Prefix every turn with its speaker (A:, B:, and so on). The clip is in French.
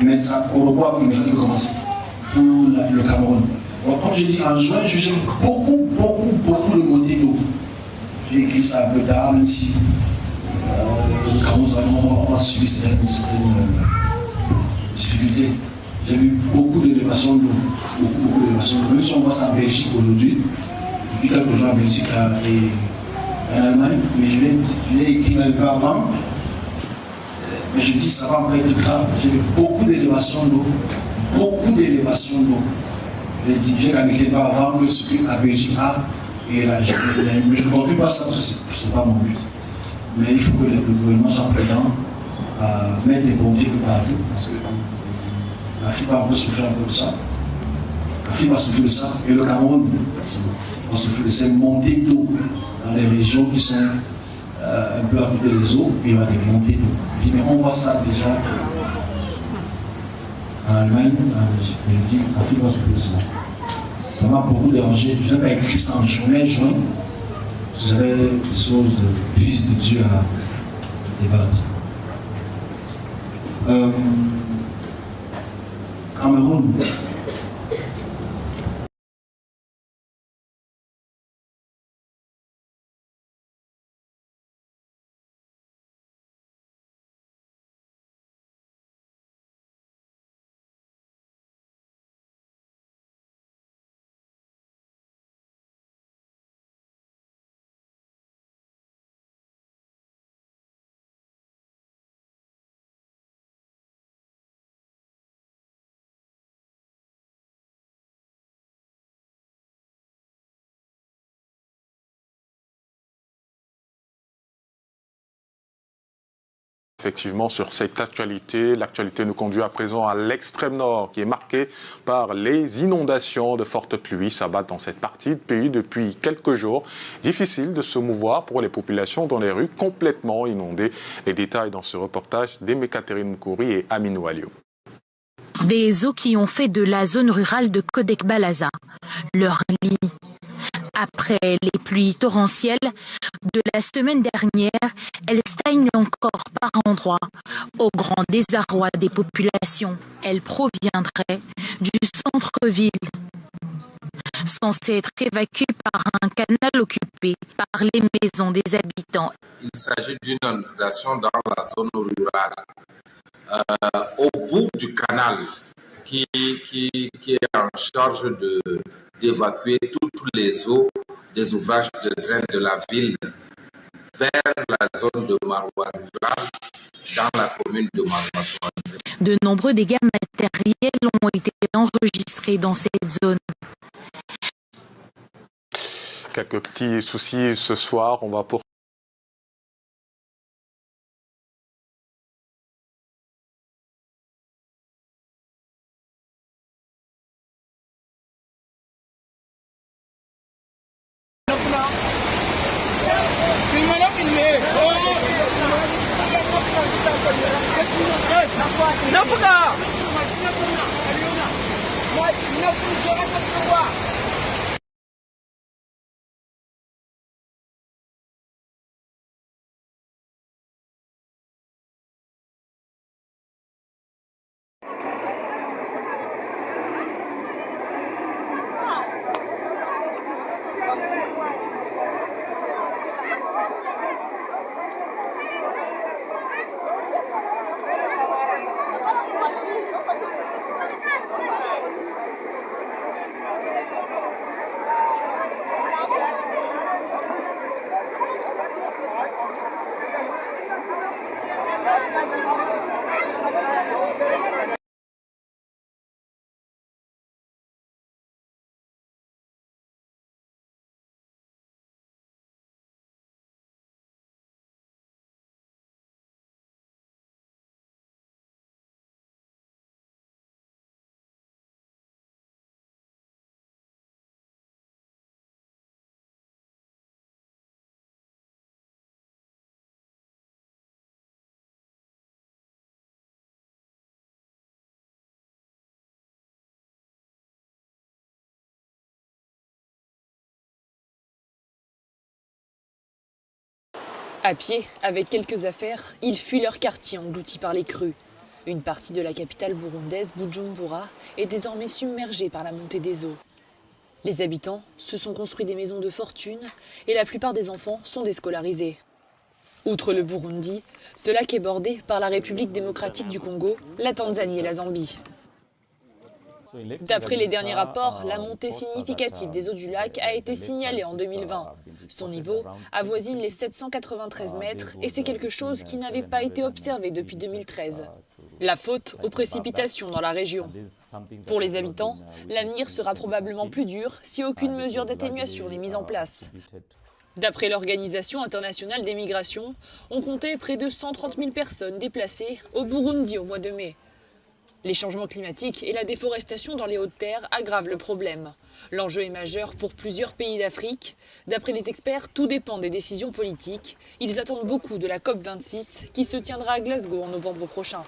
A: Mais ça corrobore que ça peut commencer pour le Cameroun. Donc, comme j'ai dit, en juin, je j'ai beaucoup de montées d'eau. J'ai écrit ça un peu tard, même si le Cameroun, on a subi certaines difficultés. J'ai vu beaucoup d'élévations d'eau. Beaucoup d'élévations d'eau. Même si on voit ça en Belgique aujourd'hui, depuis quelques jours en Belgique et en Allemagne, mais je l'ai écrit un peu avant. Mais je dis ça va encore être grave. J'ai vu beaucoup d'élévations d'eau. J'ai calculé pas avant que ce que la Belgique a. Et là, mais je ne confie pas ça, ce n'est pas mon but. Mais il faut que le gouvernement soit prudent à mettre des pompiers partout. Parce que l'Afrique va souffrir un peu de ça. L'Afrique va souffrir de ça. Et le Cameroun va souffrir de ces montées d'eau dans les régions qui sont un peu à côté des eaux. Et il va y avoir des montées d'eau. Mais on voit ça déjà en Allemagne, je dis l'Afrique va souffrir de ça. Ça m'a beaucoup dérangé. Je n'ai pas écrit ça en juin. J'avais des choses de fils de Dieu à débattre. Cameroun.
B: Effectivement, sur cette actualité, l'actualité nous conduit à présent à l'extrême nord, qui est marquée par les inondations. De fortes pluies s'abattent dans cette partie du pays depuis quelques jours. Difficile de se mouvoir pour les populations dans les rues complètement inondées. Les détails dans ce reportage d'Aimé Catherine Moukouri et Aminou Alio.
C: Des eaux qui ont fait de la zone rurale de Codec-Balaza leur lit. Après les pluies torrentielles de la semaine dernière, elles stagnent encore par endroits. Au grand désarroi des populations, elles proviendraient du centre-ville, censées être évacuées par un canal occupé par les maisons des habitants.
D: Il s'agit d'une inondation dans la zone rurale. Au bout du canal qui est en charge d'évacuer toutes les eaux des ouvrages de drain de la ville vers la zone de Marouadoula, dans la commune de Marouadoula.
C: De nombreux dégâts matériels ont été enregistrés dans cette zone.
B: Quelques petits soucis ce soir, on va poursuivre.
E: À pied, avec quelques affaires, ils fuient leur quartier englouti par les crues. Une partie de la capitale burundaise, Bujumbura, est désormais submergée par la montée des eaux. Les habitants se sont construits des maisons de fortune et la plupart des enfants sont déscolarisés. Outre le Burundi, ce lac est bordé par la République démocratique du Congo, la Tanzanie et la Zambie. D'après les derniers rapports, la montée significative des eaux du lac a été signalée en 2020. Son niveau avoisine les 793 mètres et c'est quelque chose qui n'avait pas été observé depuis 2013. La faute aux précipitations dans la région. Pour les habitants, l'avenir sera probablement plus dur si aucune mesure d'atténuation n'est mise en place. D'après l'Organisation internationale des migrations, on comptait près de 130 000 personnes déplacées au Burundi au mois de mai. Les changements climatiques et la déforestation dans les hautes terres aggravent le problème. L'enjeu est majeur pour plusieurs pays d'Afrique. D'après les experts, tout dépend des décisions politiques. Ils attendent beaucoup de la COP26 qui se tiendra à Glasgow en novembre prochain.